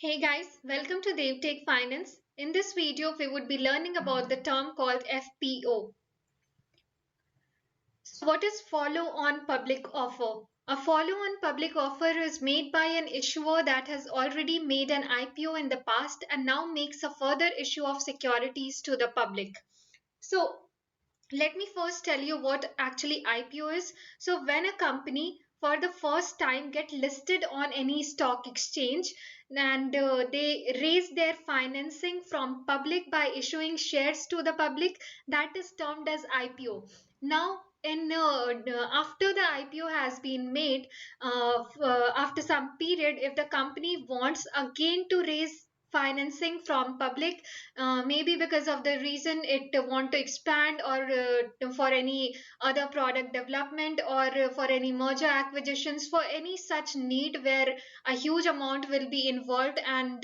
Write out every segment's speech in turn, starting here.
Hey guys, welcome to DevTech Finance. In this video, we would be learning about the term called FPO. So what is follow-on public offer? A follow-on public offer is made by an issuer that has already made an IPO in the past and now makes a further issue of securities to the public. So let me first tell you what actually IPO is. So when a company for the first time get listed on any stock exchange and they raise their financing from public by issuing shares to the public, that is termed as IPO. Now in after the IPO has been made, after some period, if the company wants again to raise financing from public, maybe because of the reason it want to expand or for any other product development or for any merger acquisitions, for any such need where a huge amount will be involved and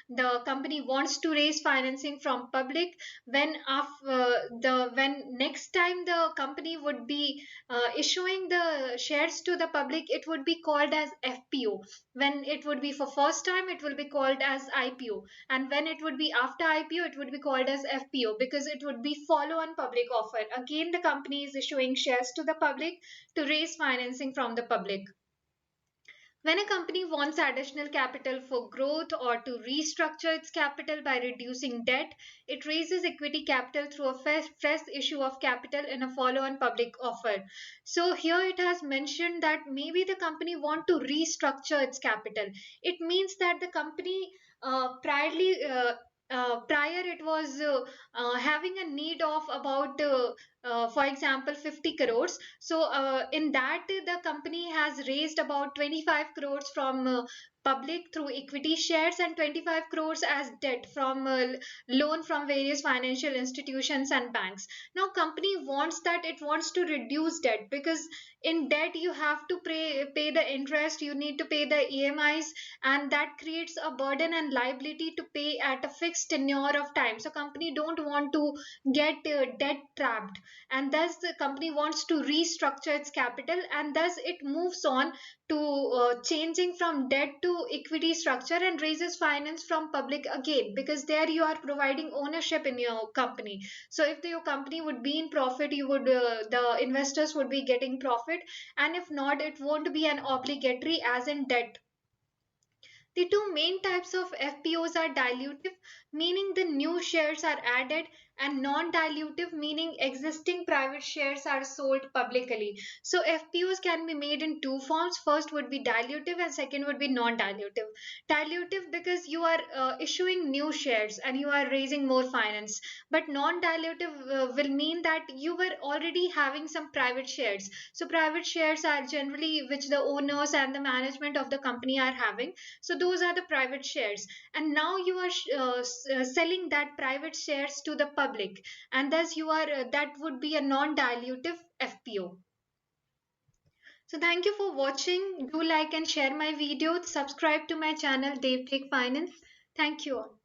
the company wants to raise financing from public, when next time the company would be issuing the shares to the public, it would be called as FPO. When it would be for first time, it will be called as IPO, and when it would be after IPO, it would be called as FPO because it would be follow on public offer. Again, the company is issuing shares to the public to raise financing from the public. When a company wants additional capital for growth or to restructure its capital by reducing debt, it raises equity capital through a fresh issue of capital in a follow-on public offer. So here it has mentioned that maybe the company want to restructure its capital. It means that the company prior it was having a need of about for example 50 crores. So in that the company has raised about 25 crores from public through equity shares and 25 crores as debt from loan from various financial institutions and banks. Now company wants that, it wants to reduce debt because in debt you have to pay the interest, you need to pay the EMIs, and that creates a burden and liability to pay at a fixed tenure of time. So company don't want to get debt trapped, and thus the company wants to restructure its capital, and thus it moves on to changing from debt to equity structure and raises finance from public again, because there you are providing ownership in your company. So if your company would be in profit, you would the investors would be getting profit, and if not, it won't be an obligatory as in debt. The two main types of FPOs are dilutive, meaning the new shares are added, and non-dilutive, meaning existing private shares are sold publicly. So FPOs can be made in two forms. First would be dilutive and second would be non-dilutive. Dilutive because you are issuing new shares and you are raising more finance. But non-dilutive will mean that you were already having some private shares. So private shares are generally which the owners and the management of the company are having. So those are the private shares, and now you are selling that private shares to the public, and thus you are that would be a non-dilutive FPO. So thank you for watching. Do like and share my video. Subscribe to my channel DevTech Finance. Thank you all.